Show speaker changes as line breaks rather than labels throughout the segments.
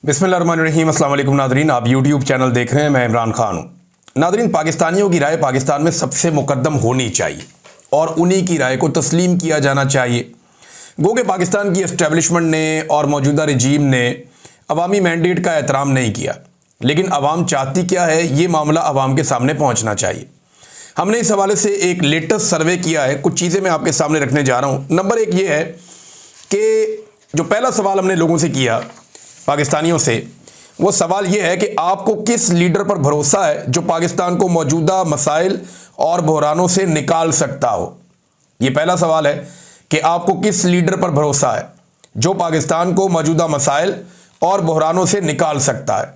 बिस्मिल्लाहिर्रहमानिर्रहीम। अस्सलाम वालेकुम नादरीन, आप यूट्यूब चैनल देख रहे हैं, मैं इमरान खान हूँ। नादरीन, पाकिस्तानियों की राय पाकिस्तान में सबसे मुकद्दम होनी चाहिए और उन्हीं की राय को तस्लीम किया जाना चाहिए। गो कि पाकिस्तान की इस्टेब्लिशमेंट ने और मौजूदा रजीम ने अवामी मैंडेट का एहतराम नहीं किया, लेकिन अवाम चाहती क्या है ये मामला अवाम के सामने पहुँचना चाहिए। हमने इस हवाले से एक लेटेस्ट सर्वे किया है, कुछ चीज़ें मैं आपके सामने रखने जा रहा हूँ। नंबर एक ये है कि जो पहला सवाल हमने लोगों से किया, पाकिस्तानियों से, वो सवाल ये है कि आपको किस लीडर पर भरोसा है जो पाकिस्तान को मौजूदा मसाइल और बहरानों से निकाल सकता हो। ये पहला सवाल है कि आपको किस लीडर पर भरोसा है जो पाकिस्तान को मौजूदा मसाइल और बहरानों से निकाल सकता है।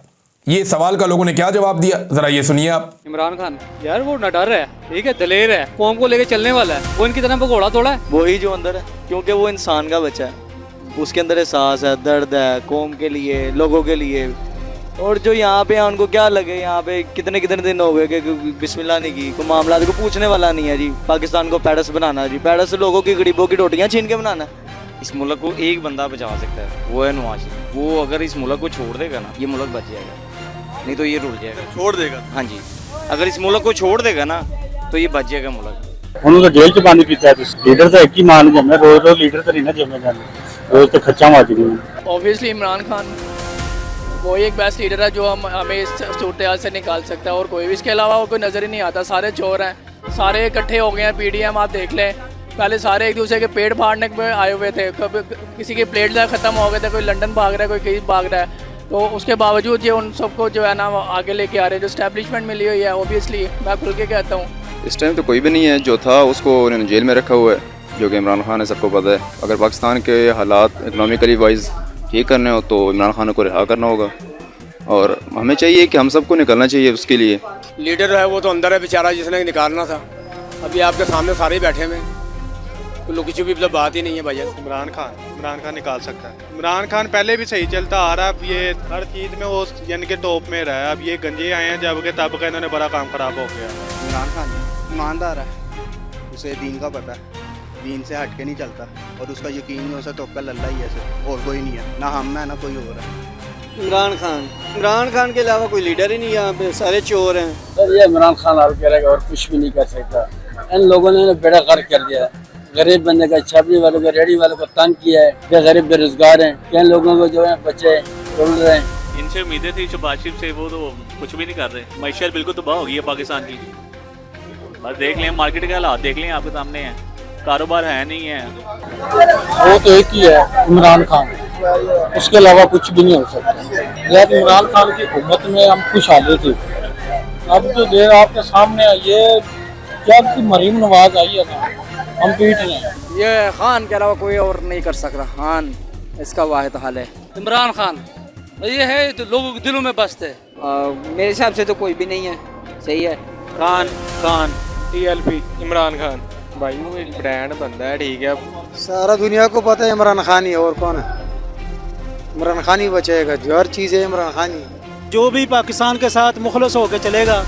ये सवाल का लोगों ने क्या जवाब दिया, जरा ये सुनिए आप।
इमरान खान यार, वो डर है, ठीक है, दलेर है, कौम को लेके चलने वाला है, वो इनकी तरह भगोड़ा तोड़ा है,
वही जो अंदर है, क्योंकि वो इंसान का बच्चा है, उसके अंदर एहसास है, दर्द है कौम के लिए, लोगों के लिए। और जो यहाँ पे उनको क्या लगे, यहाँ पे कितने कितने दिन हो गए कि बिस्मिल्लाह नहीं की, कोई मामला को पूछने वाला नहीं है जी। पाकिस्तान को पैडस बनाना जी, पैडस लोगों की गरीबों की रोटियाँ छीन के बनाना।
इस मुल्क को एक बंदा बचा सकता है, वो है नवाज। वो अगर इस मुल्क को छोड़ देगा ना, ये मुल्क बच जाएगा, नहीं तो ये रुल जाएगा।
छोड़ देगा?
हाँ जी, अगर इस मुल्क को छोड़ देगा ना तो ये बच जाएगा मुल्क।
उन्होंने तो जेल च पानी पीता है, लीडर तो एक ही मान जमे, रोज रोज लीडर तो नहीं ना जमे जाने, रोज तो खच्चा मार दी।
ऑब्वियसली इमरान खान वो एक बेस्ट लीडर है जो हमें इस सूरत हाल से निकाल सकता है, और कोई भी इसके अलावा वो कोई नज़र ही नहीं आता। सारे चोर हैं, सारे इकट्ठे हो गए हैं। पीडीएम आप देख लें, पहले सारे एक दूसरे के पेड़ फाड़ने में आए हुए थे, कभी किसी के प्लेट ख़त्म हो गए थे, कोई लंदन भाग रहा है, कोई कहीं भाग रहा है। तो उसके बावजूद ये उन सबको जो है ना आगे लेके आ रहे हैं, जो स्टैब्लिशमेंट मिली हुई है। ओबियसली मैं खुल के कहता हूँ,
इस टाइम तो कोई भी नहीं है, जो था उसको उन्होंने जेल में रखा हुआ है, जो कि इमरान खान है, सबको पता है। अगर पाकिस्तान के हालात इकनॉमिकली वाइज ठीक करने हो तो इमरान खान को रिहा करना होगा, और हमें चाहिए कि हम सबको निकलना चाहिए। उसके लिए
लीडर है वो तो अंदर है बेचारा, जिसने निकालना था। अभी आपके सामने सारे ही बैठे हुए हैं, तो लुकी छुपी मतलब बात ही नहीं है भैया।
इमरान खान निकाल सकता है। इमरान खान पहले भी सही चलता आ रहा है, अब ये हर चीज़ में वो यानी कि टॉप में रहा है। अब ये गंजे आए हैं जब के तब का इन्होंने बड़ा काम खराब हो गया।
इमरान खान ईमानदार है, उसे दीन का पता है, दीन से हट के नहीं चलता, और उसका यकीन नहीं हो सकता, तो अल्लाह ही है, और कोई नहीं है, ना हम है ना कोई और है।
इमरान खान के अलावा कोई लीडर ही नहीं है यहाँ पे, सारे चोर हैं।
सर ये इमरान खान आप कह रहे हैं और कुछ भी नहीं कर सकता। इन लोगों ने बेड़ा गर्क कर दिया है, गरीब बंदे का, छापी वालों का, रेडी वालों को तंग किया है। क्या गरीब बेरोजगार हैं, क्या लोगों को जो है बच्चे रुल रहे हैं।
इनसे उम्मीदें थी शहबाज से, वो तो कुछ भी नहीं कर रहे। मैशत बिल्कुल तबाह हो गई है पाकिस्तान की। बस देख लें मार्केट के हालात, देख लें, आपके सामने हैं, कारोबार है नहीं है।
वो तो एक ही है इमरान खान, उसके अलावा कुछ भी नहीं हो सकता। यार इमरान खान की हुकूमत में हम खुशहाली थे, अब जो देर आपके सामने ये जब की मरीम नवाज आई है ना, हम पीट रहे हैं।
ये खान के अलावा कोई और नहीं कर सकता। खान इसका वाहिद हल है।
इमरान खान ये है तो लोगों के दिलों में बसते है।
मेरे हिसाब से तो कोई भी नहीं है, सही है।
खान TLP इमरान खान भाई वो एक ब्रांड बंदा है, ठीक है।
सारा दुनिया को पता है इमरान खान ही है, और कौन है? इमरान खान ही बचेगा, जो हर चीज़ है इमरान खान ही।
जो भी पाकिस्तान के साथ मुखलस होकर चलेगा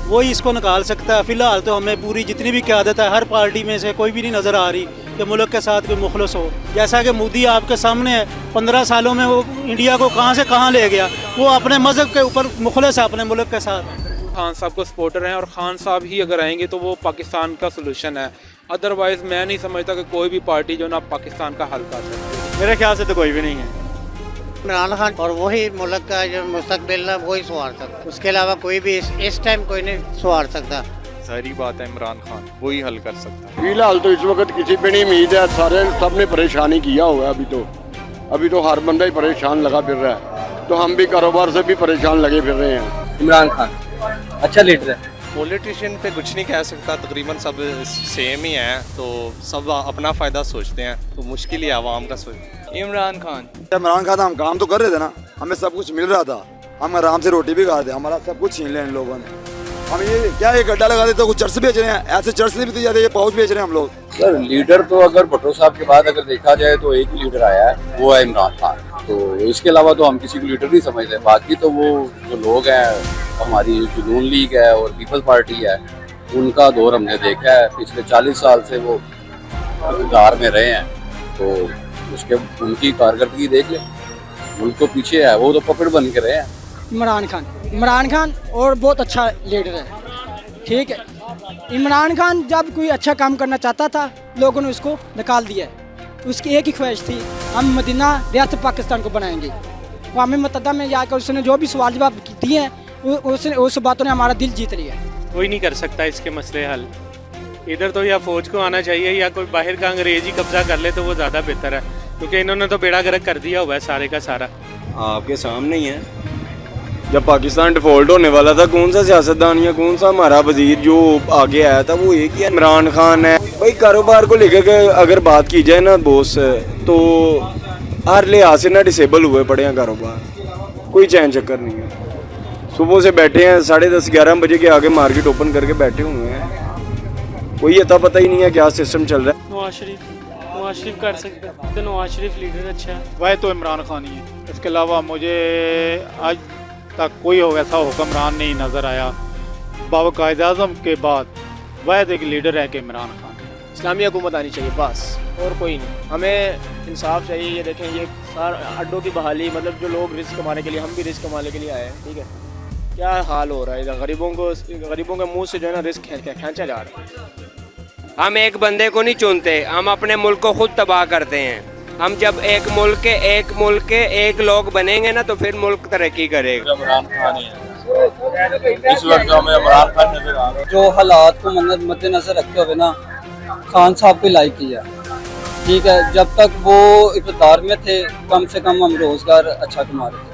वही इसको निकाल सकता है। फिलहाल तो हमें पूरी जितनी भी क़यादत है, हर पार्टी में से कोई भी नहीं नज़र आ रही कि मुल्क के साथ कोई मुखलस हो। जैसा कि मोदी आपके सामने है, 15 सालों में वो इंडिया को कहाँ से कहाँ ले गया। वो अपने मज़हब के ऊपर मुखलस है, अपने मुल्क के साथ।
खान साहब को सपोर्टर हैं, और खान साहब ही अगर आएंगे तो वो पाकिस्तान का सोल्यूशन है। अदरवाइज मैं नहीं समझता कि कोई भी पार्टी जो ना पाकिस्तान का हल कर सकती है।
मेरे ख्याल से तो कोई भी नहीं है।
इमरान खान, और वही मुल्क का जो मुस्तकबिल है वही संवार सकता, उसके अलावा कोई भी इस टाइम कोई नहीं संवार सकता।
सारी बात है, इमरान खान वही हल कर सकता है।
फिलहाल तो इस वक्त किसी पे नहीं उम्मीद है, सारे सबने परेशानी किया हुआ है। अभी तो हर बंदा ही परेशान लगा फिर रहा है, तो हम भी कारोबार से भी परेशान लगे फिर रहे हैं।
इमरान खान अच्छा लीडर है।
पॉलिटिशियन पे कुछ नहीं कह सकता, तकरीबन सब सेम ही हैं, तो सब अपना फ़ायदा सोचते हैं, तो मुश्किल ही आवाम का सोच।
इमरान खान
हम काम तो कर रहे थे ना, हमें सब कुछ मिल रहा था, हम आराम से रोटी भी खा रहे थे, हमारा सब कुछ छीन लिया इन लोगों ने। हम ये क्या एक गड्ढा लगा देते, कुछ चर्च बेच रहे हैं, ऐसे चर्च नहीं भी जाते, ये पाउच बेच रहे हैं हम लोग।
सर लीडर तो अगर भुट्टो साहब के बाद अगर देखा जाए तो एक ही लीडर आया है, वो है इमरान खान। तो इसके अलावा तो हम किसी को लीडर नहीं समझते। बाकी तो वो जो लोग हैं, हमारी जो नून लीग है और पीपल्स पार्टी है, उनका दौर हमने देखा है। पिछले 40 साल से वो इक़्तिदार में रहे हैं, तो उसके उनकी कारकर्दगी देख लें। मुल्क तो पीछे है, वो तो पकड़ बन के रहे हैं।
इमरान खान और बहुत अच्छा लीडर है, ठीक है। इमरान खान जब कोई अच्छा काम करना चाहता था, लोगों ने उसको निकाल दिया। उसकी एक ही ख्वाहिश थी, हम मदीना रियासत पाकिस्तान को बनाएंगे। क़ौमी मुत्तहिदा में जाकर उसने जो भी सवाल जवाब दिए हैं, उस बातों ने हमारा दिल जीत लिया।
कोई नहीं कर सकता इसके मसले हल। इधर तो या फौज को आना चाहिए या कोई बाहर का अंग्रेज ही कब्जा कर ले तो वो ज़्यादा बेहतर है, क्योंकि इन्होंने तो बेड़ा गर्क कर दिया हुआ है सारे का सारा।
आपके सामने ही है, जब पाकिस्तान डिफॉल्ट होने वाला था, कौन सा सियासतदान या कौन सा हमारा वजीर जो आगे आया था, वो एक ही इमरान खान है। भाई कारोबार को लेकर के अगर बात की जाए ना बॉस, तो हर लिहाज से ना डिसेबल हुए पड़े हैं कारोबार, कोई चैन चक्कर नहीं है। सुबह से बैठे हैं 10:30 11 बजे के आगे मार्केट ओपन करके बैठे हुए हैं, कोई अता पता ही नहीं है क्या सिस्टम चल रहा है।
नवाज शरीफ कर सकते हैं, तो नवाज शरीफ लीडर अच्छा है।
वह तो इमरान खान ही है, इसके अलावा मुझे आज तक कोई ऐसा हुक्मरान नहीं नज़र आया बाक़ायद आज़म के बाद। वह एक लीडर है कि इमरान खान।
इस्लामी हुकूमत आनी चाहिए बस, और कोई नहीं। हमें इंसाफ चाहिए। ये देखें, ये अड्डों की बहाली, मतलब जो लोग रिस्क कमाने के लिए, हम भी रिस्क कमाने के लिए आए हैं, ठीक है। क्या हाल हो रहा है इधर, गरीबों के मुंह से जो है ना रिस्क खींचा जा रहा है।
हम एक बंदे को नहीं चुनते, हम अपने मुल्क को खुद तबाह करते हैं। हम जब एक मुल्क के एक लोग बनेंगे ना, तो फिर मुल्क तरक्की करेगा।
इमरान खान ही है इस वक्त, हमें इमरान खान नजर आ रहा है।
जो हालात को मद्देनजर रखते हुए ना खान साहब को लाइक किया, ठीक है। जब तक वो इक़्तिदार में थे, कम से कम हम रोजगार अच्छा कमा रहे थे।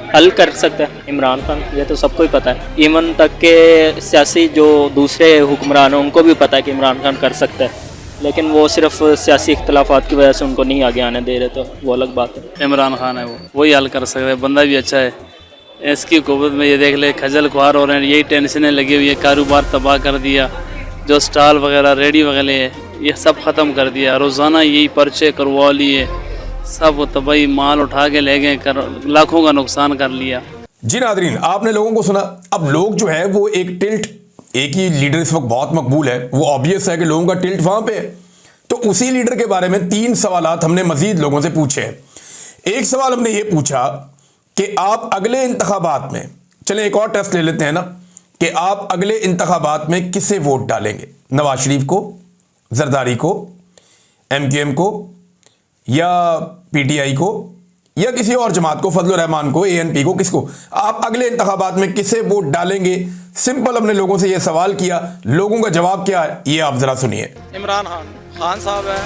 हल कर सकता है इमरान खान, ये तो सबको ही पता है। इवन तक के सियासी जो दूसरे हुक्मरान हैं उनको भी पता है कि इमरान खान कर सकता है, लेकिन वो सिर्फ सियासी इख्तलाफात की वजह से उनको नहीं आगे आने दे रहे, तो वो अलग बात है।
इमरान खान है, वही हल कर सकता है, बंदा भी अच्छा है। इसकी हुकूमत में ये देख ले खजल खुआर हो रहे हैं, यही टेंशनें लगी हुई है, कारोबार तबाह कर दिया, जो स्टॉल वगैरह रेडी वगैरह है ये सब ख़त्म कर दिया, रोज़ाना यही पर्चे करवा लिए, सब तबाही माल उठा के ले गए, लाखों का नुकसान कर लिया।
जी नादरीन, आपने लोगों को सुना। अब लोग जो है वो एक ही लीडर इस वक्त बहुत मकबूल है, वो ऑब्वियस है कि लोगों का टिल्ट वहां पे है। तो उसी लीडर के बारे में 3 सवालात हमने मजीद लोगों से पूछे हैं। एक सवाल हमने ये पूछा कि आप अगले इंतखाबात में, चले एक और टेस्ट ले लेते हैं ना, कि आप अगले इंतखाबात में किसे वोट डालेंगे? नवाज शरीफ को, जरदारी को, MQM को, या PTI को, या किसी और जमात को, फजल रहमान को, ANP को, किसको? आप अगले इंतखाबात में किसे वोट डालेंगे? सिंपल हमने लोगों से यह सवाल किया, लोगों का जवाब क्या है ये आप जरा सुनिए।
इमरान खान साहब है,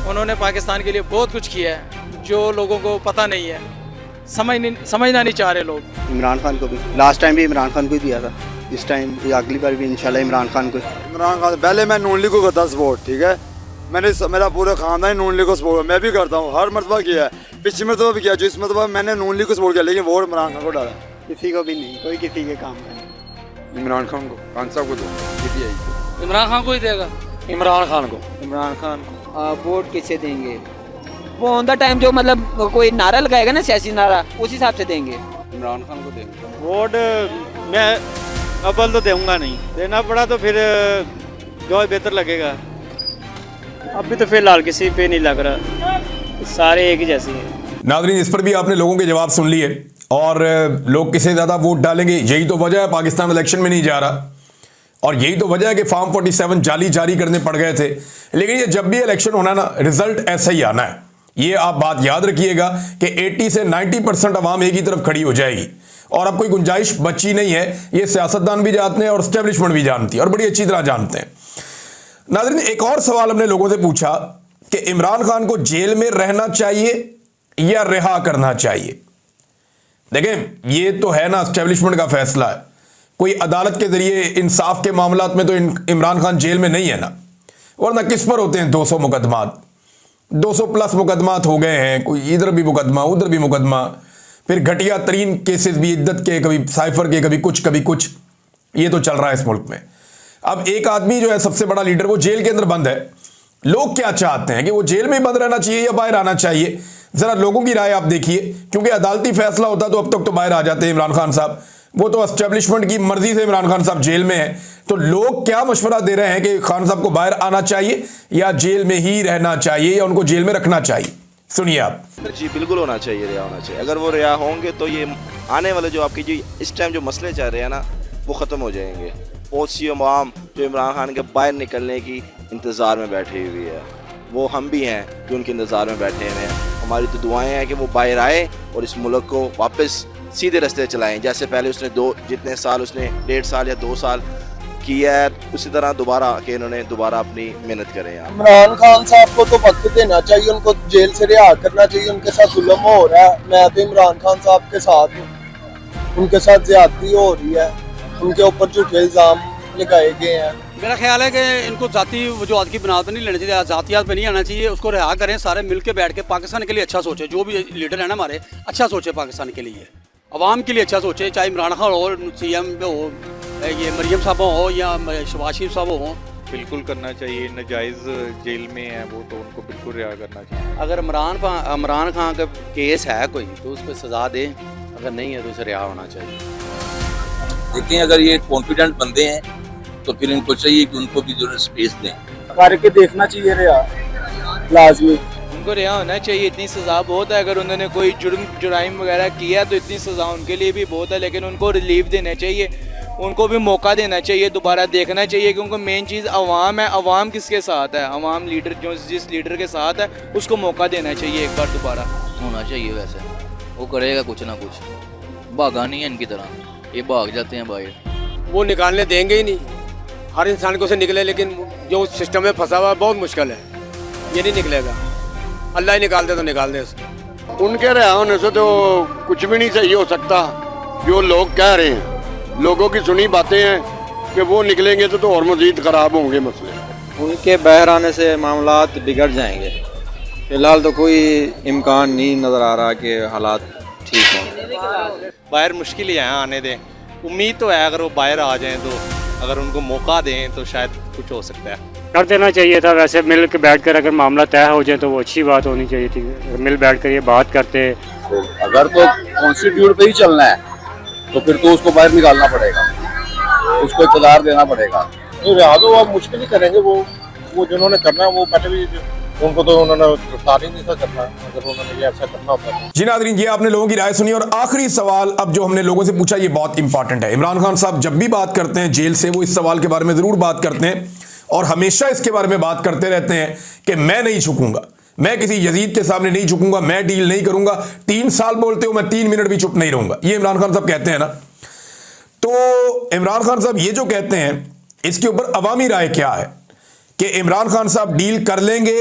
उन्होंने पाकिस्तान के लिए बहुत कुछ किया है जो लोगों को पता नहीं है, समझना नहीं चाह रहे लोग।
इमरान खान को भी लास्ट टाइम भी इमरान खान को ही दिया था, इस टाइम अगली बार भी इंशाल्लाह इमरान खान को।
इमरान खान पहले मैं नून लीग को करता सपोर्ट, ठीक है। मेरा पूरा खानदान नून लीग को सपोर्ट, मैं भी करता हूँ, हर मरतबा किया है, पिछली मरतबा भी किया, जो इस मरतबा मैंने नून लीग को सपोर्ट किया, लेकिन वोट इमरान खान को डाला।
किसी को भी नहीं, कोई किसी के काम है।
इमरान खान को, खान साहब को दो, PTI को।
इमरान खान को ही देगा।
इमरान खान को।
इमरान खान को।
वोट किसे देंगे? वो ऑन द टाइम जो मतलब कोई नारा लगाएगा ना, सियासी नारा, उस हिसाब से देंगे।
इमरान खान को देंगे
वोट। मैं अव्वल तो दूंगा नहीं, देना पड़ा तो फिर जो बेहतर लगेगा।
अभी तो फिलहाल किसी पे नहीं लग रहा, सारे एक ही जैसे हैं।
नादरीन, इस पर भी आपने लोगों के जवाब सुन लिए, और लोग किसे ज़्यादा वोट डालेंगे, यही तो वजह है पाकिस्तान इलेक्शन में नहीं जा रहा, और यही तो वजह है कि फॉर्म 47 जारी करने पड़ गए थे। लेकिन ये जब भी इलेक्शन होना ना, रिजल्ट ऐसा ही आना है। ये आप बात याद रखिएगा कि 80 से 90% अवाम एक ही तरफ खड़ी हो जाएगी, और अब कोई गुंजाइश बची नहीं है। ये सियासतदान भी जानते हैं और एस्टेब्लिशमेंट भी जानती है, और बड़ी अच्छी तरह जानते हैं। नाज़रीन, एक और सवाल हमने लोगों से पूछा कि इमरान खान को जेल में रहना चाहिए या रिहा करना चाहिए। देखें, ये तो है ना एस्टेब्लिशमेंट का फैसला है, कोई अदालत के जरिए इंसाफ के मामलात में तो इमरान खान जेल में नहीं है ना, वरना किस पर होते हैं 200 मुकदमात, 200 प्लस मुकदमात हो गए हैं, कोई इधर भी मुकदमा उधर भी मुकदमा, फिर घटिया तरीन केसेस भी, इद्दत के, कभी साइफर के, कभी कुछ, ये तो चल रहा है इस मुल्क में। अब एक आदमी जो है सबसे बड़ा लीडर, वो जेल के अंदर बंद है। लोग क्या चाहते हैं कि वो जेल में बंद रहना चाहिए या बाहर आना चाहिए? जरा लोगों की राय आप देखिए, क्योंकि अदालती फैसला होता तो अब तक तो बाहर आ जाते हैं इमरान खान साहब, वो तो एस्टेब्लिशमेंट की मर्जी से इमरान खान साहब जेल में है। तो लोग क्या मशवरा दे रहे हैं कि खान साहब को बाहर आना चाहिए या जेल में ही रहना चाहिए या उनको जेल में रखना चाहिए? सुनिए आप।
जी बिल्कुल होना चाहिए, रिहा होना चाहिए। अगर वो रिहा होंगे तो ये आने वाले जो आपकी जो इस टाइम जो मसले चल रहे हैं ना वो ख़त्म हो जाएंगे। बहुत सी अवाम जो इमरान खान के बाहर निकलने की इंतज़ार में बैठी हुई है, वो हम भी हैं जो उनके इंतज़ार में बैठे हुए हैं। हमारी तो दुआएं हैं कि वो बाहर आए और इस मुल्क को वापस सीधे रास्ते चलाएं। जैसे पहले उसने जितने साल उसने 1.5 साल या 2 साल किया है, उसी तरह दोबारा कि इन्होंने दोबारा अपनी मेहनत करें।
इमरान खान साहब को तो वक्त देना चाहिए, उनको जेल से रिहा करना चाहिए। उनके साथ जुल्म हो रहा है, मैं तो इमरान खान साहब के साथ हूँ। उनके साथ ज्यादती हो रही है, उनके ऊपर झूठे इल्जाम लगाए गए हैं।
मेरा ख्याल है कि इनको जाती वजूहत की बुनियाद पर नहीं लेना चाहिए, जातियात पर नहीं आना चाहिए। उसको रिहा करें, सारे मिल के बैठ के पाकिस्तान के लिए अच्छा सोचे। जो भी लीडर है ना हमारे, अच्छा सोचे पाकिस्तान के लिए, अवाम के लिए अच्छा सोचे। चाहे इमरान खान हो, CM हो, ये मरियम साहब हो या शहबाज शरीफ साहब हो।
बिल्कुल करना चाहिए। नजायज़ जेल में है वो तो उनको बिल्कुल रिहा करना चाहिए।
अगर इमरान खान का केस है कोई तो उस पर सज़ा दें, अगर नहीं है तो उसे रिहा होना चाहिए।
देखें, अगर ये कॉन्फिडेंट बंदे हैं तो फिर इनको चाहिए कि उनको भी जो स्पेस दें।
करके देखना चाहिए रिहा, लाजमी
उनको रिहा होना चाहिए। इतनी सज़ा बहुत है, अगर उन्होंने कोई जुर्म वगैरह किया तो इतनी सज़ा उनके लिए भी बहुत है, लेकिन उनको रिलीफ देना चाहिए, उनको भी मौका देना चाहिए, दोबारा देखना चाहिए। क्योंकि मेन चीज़ अवाम है। अवाम किसके साथ है? अवाम लीडर जो जिस लीडर के साथ है उसको मौका देना चाहिए एक बार दोबारा।
होना चाहिए। वैसे वो करेगा कुछ ना कुछ, भागा नहीं है इनकी तरह, ये भाग जाते हैं बाहर।
वो निकालने देंगे ही नहीं, हर इंसान को से निकले, लेकिन जो सिस्टम में फंसा हुआ है बहुत मुश्किल है, ये नहीं निकलेगा। अल्लाह ही निकाल दे तो निकाल दे उसको।
उनके रिहा होने से तो कुछ भी नहीं सही हो सकता। जो लोग कह रहे हैं, लोगों की सुनी बातें हैं कि वो निकलेंगे तो और मज़ीद ख़राब होंगे मसले।
उनके बाहर आने से मामलात बिगड़ जाएंगे। फ़िलहाल तो कोई इम्कान नहीं नज़र आ रहा कि हालात ठीक हों।
बाहर मुश्किल ही है, आने दें। उम्मीद तो है अगर वो बाहर आ जाएं तो, अगर उनको मौका दें तो शायद कुछ हो सकता है।
कर देना चाहिए था। वैसे मिल के बैठ कर अगर मामला तय हो जाए तो वो अच्छी बात होनी चाहिए थी। मिल बैठ कर ये बात करते।
अगर तो कॉन्स्टिट्यूट पे ही चलना है तो फिर तो उसको बाहर निकालना पड़ेगा, उसको इक़्तिदार देना पड़ेगा।
रिहा तो अब मुश्किल ही करेंगे। वो जिन्होंने करना है वो पहले भी उनको तो उन्होंने गिरफ्तार ही नहीं था करना, अगर उन्होंने ये ऐसा करना होता।
जी नाज़रीन, ये आपने लोगों की राय सुनी और आखिरी सवाल अब जो हमने लोगों से पूछा ये बहुत इंपॉर्टेंट है। इमरान खान साहब जब भी बात करते हैं जेल से, वो इस सवाल के बारे में ज़रूर बात करते हैं और हमेशा इसके बारे में बात करते रहते हैं कि मैं नहीं झुकूंगा, मैं किसी यजीद के सामने नहीं झुकूंगा, मैं डील नहीं करूंगा। 3 साल बोलते हो, मैं 3 मिनट भी चुप नहीं रहूंगा। ये इमरान खान साहब कहते हैं ना। तो इमरान खान साहब ये जो कहते हैं इसके ऊपर अवामी राय क्या है कि इमरान खान साहब डील कर लेंगे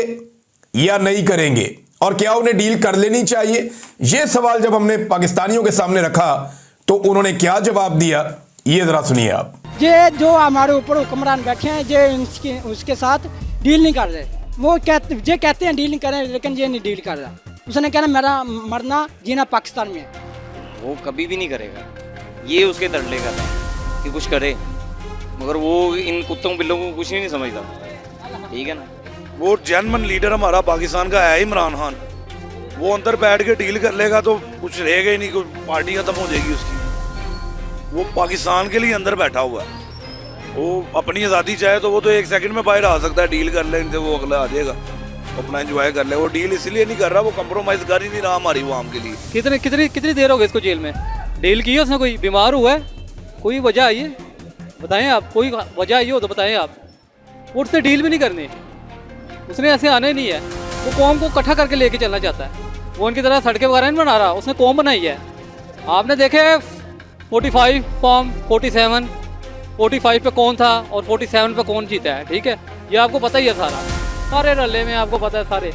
या नहीं करेंगे, और क्या उन्हें डील कर लेनी चाहिए? ये सवाल जब हमने पाकिस्तानियों के सामने रखा तो उन्होंने क्या जवाब दिया, ये जरा सुनिए आप।
ये जो हमारे ऊपर हुक्मरान बैठे हैं, ये उसके साथ डील नहीं कर रहे। वो कहते हैं डील नहीं कर रहे, लेकिन ये नहीं डील कर रहा। उसने कहना मेरा मरना जीना पाकिस्तान में है।
वो कभी भी नहीं करेगा, ये उसके तरले का है कि कुछ करे, मगर वो इन कुत्तों बिल्लों को कुछ नहीं समझता। ठीक है ना।
वो जेन्युइन लीडर हमारा पाकिस्तान का है इमरान खान। वो अंदर बैठ के डील कर लेगा तो कुछ रहेगा ही नहीं, कोई पार्टी खत्म हो जाएगी उसकी। वो पाकिस्तान के लिए अंदर बैठा हुआ है। वो अपनी आज़ादी चाहे तो वो तो 1 सेकंड में बाहर आ सकता है। डील कर ले इनसे, वो अगला आ जाएगा, अपना एंजॉय कर ले। वो डील इसलिए नहीं कर रहा, वो कंप्रोमाइज़ कर ही नहीं रहा हमारी आवाम के लिए।
कितनी देर हो गई इसको जेल में? डील की है उसने? कोई बीमार हुआ है? कोई वजह आई है? बताएं आप, कोई वजह आई हो तो बताएं आप। वो उससे डील भी नहीं करनी, उसने ऐसे आना ही नहीं है। वो कौम को इकट्ठा करके लेके चलना चाहता है। वो उनकी तरह सड़कें वगैरह नहीं बना रहा, उसने कौम बनाई है। आपने देखे 45 फॉर्म 47, 45 पे कौन था और 47 पे कौन जीता है। ठीक है, ये आपको पता ही है सारे रले में आपको पता है सारे।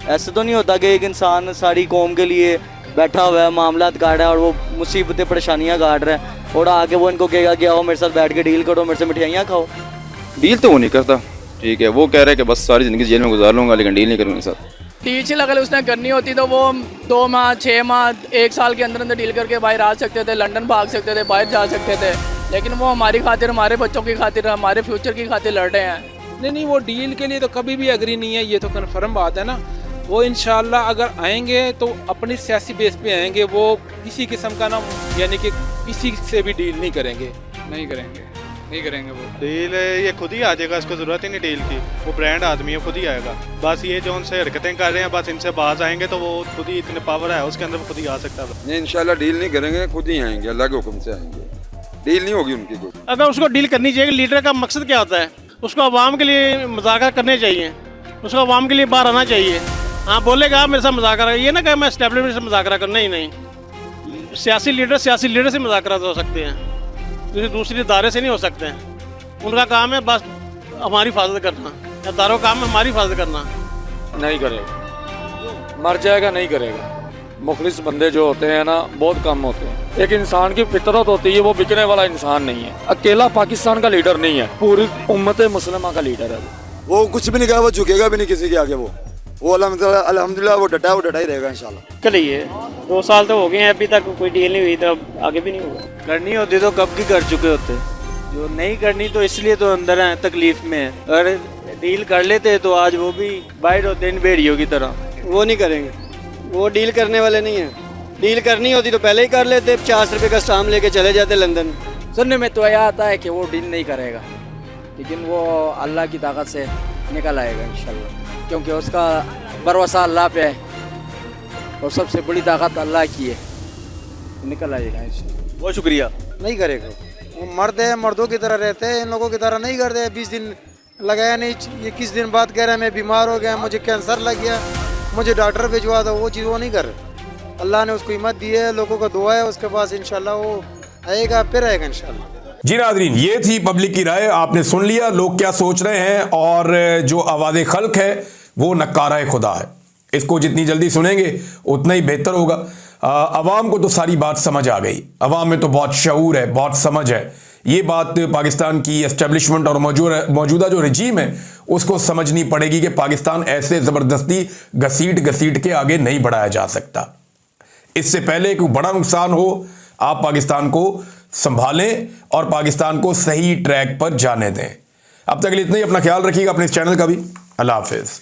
ऐसे तो नहीं होता कि एक इंसान सारी कौम के लिए बैठा हुआ है, मामलात काट रहा है और वो मुसीबतें परेशानियाँ काट रहा है, और आगे वो इनको कहेगा कि आओ मेरे साथ बैठ के डील करो, मेरे से मिठाइयाँ खाओ।
डील तो वो नहीं करता। ठीक है, वो कह रहे हैं कि बस सारी ज़िंदगी जेल में गुजार लूँगा, लेकिन डील नहीं करूँगा साथ।
डील अगर उसने करनी होती तो वो 2 माह 6 माह 1 साल के अंदर डील करके बाहर आ सकते थे, लंदन भाग सकते थे, बाहर जा सकते थे। लेकिन वो हमारी खातिर, हमारे बच्चों की खातिर, हमारे फ्यूचर की खातिर लड़ रहे हैं।
नहीं, वो डील के लिए तो कभी भी एग्री नहीं है, ये तो कन्फर्म बात है ना। वो इंशाल्लाह अगर आएंगे तो अपनी सियासी बेस पे आएंगे। वो किसी किस्म का ना, यानी कि किसी से भी डील नहीं करेंगे। नहीं करेंगे वो
डील ये खुद ही आ जाएगा, इसको ज़रूरत ही नहीं डील की, वो ब्रांड आदमी है, खुद ही आएगा। बस ये जो उनसे हरकतें कर रहे हैं, बस इनसे बाज आएंगे तो वो खुद ही, इतने पावर है उसके अंदर, खुद ही आ सकता है।
नहीं इंशाल्लाह डील नहीं करेंगे, खुद ही आएंगे, अल्लाह के हुक्म से आएंगे, डील नहीं होगी उनकी कोई।
अगर उसको डील करनी चाहिए, लीडर का मकसद क्या होता है, उसको आवाम के लिए मुज़ाकरा करने चाहिए, उसको आवाम के लिए बाहर आना चाहिए। हाँ बोलेगा मेरे साथ मुज़ाकरा, ये ना कि मैं एस्टेब्लिशमेंट से मुज़ाकरा कर, नहीं, सियासी लीडर से मुज़ाकरा हो सकते हैं, किसी दूसरे इदारे से नहीं हो सकते हैं। उनका काम है बस हमारी हिफाजत करना, इदारों का काम है हमारी हिफाजत करना।
नहीं करेगा, मर जाएगा, नहीं करेगा। मुखलिस बंदे जो होते हैं ना बहुत कम होते हैं। एक इंसान की फितरत होती है, वो बिकने वाला इंसान नहीं है। अकेला पाकिस्तान का लीडर नहीं है, पूरी उम्मत मुसलमान का लीडर है।
वो कुछ भी नहीं कहा, वो झुकेगा भी नहीं किसी के आगे। वो अल्हम्दुलिल्लाह वो डटा ही रहेगा इंशाल्लाह।
करिए 2 साल तो हो गए हैं, अभी तक कोई डील नहीं हुई, तो आगे भी नहीं होगा।
करनी होती तो कब की कर चुके होते, जो नहीं करनी तो इसलिए तो अंदर हैं, तकलीफ में है। अगर डील कर लेते तो आज वो भी बाहर होते इन भेड़ियों की तरह।
वो नहीं करेंगे, वो डील करने वाले नहीं हैं। डील करनी होती तो पहले ही कर लेते, 50 रुपये का स्टाम्प लेके चले जाते लंदन।
सुनने में तो यह आता है कि वो डील नहीं करेगा, लेकिन वो अल्लाह की ताकत से निकल आएगा इंशाल्लाह, क्योंकि उसका भरोसा अल्लाह पे है और सबसे बड़ी ताकत अल्लाह की है, निकल आएगा इंशाल्लाह।
बहुत शुक्रिया।
नहीं करेगा, वो मर्द है, मर्दों की तरह रहते हैं, इन लोगों की तरह नहीं करते। 20 दिन लगाया नहीं, ये 21 दिन बाद कह रहे हैं मैं बीमार हो गया, मुझे कैंसर लग गया, मुझे डॉक्टर भिजवा दो, वो चीज़ वो नहीं कर रहे। अल्लाह ने उसको हिम्मत दी है, लोगों का दुआ है उसके पास, इंशाल्लाह वो आएगा, फिर आएगा इंशाल्लाह।
जी नाज़रीन, ये थी पब्लिक की राय। आपने सुन लिया लोग क्या सोच रहे हैं, और जो आवाज़ खल्क है वो नक्कारा खुदा है। इसको जितनी जल्दी सुनेंगे उतना ही बेहतर होगा। अवाम को तो सारी बात समझ आ गई, अवाम में तो बहुत शऊर है, बहुत समझ है। ये बात पाकिस्तान की एस्टेब्लिशमेंट और मौजूदा जो रजीम है उसको समझनी पड़ेगी कि पाकिस्तान ऐसे ज़बरदस्ती घसीट के आगे नहीं बढ़ाया जा सकता। इससे पहले कोई बड़ा नुकसान हो, आप पाकिस्तान को संभालें और पाकिस्तान को सही ट्रैक पर जाने दें। अब तक के लिए इतना ही। अपना ख्याल रखिएगा, अपने इस चैनल का भी। अल्लाह हाफिज़।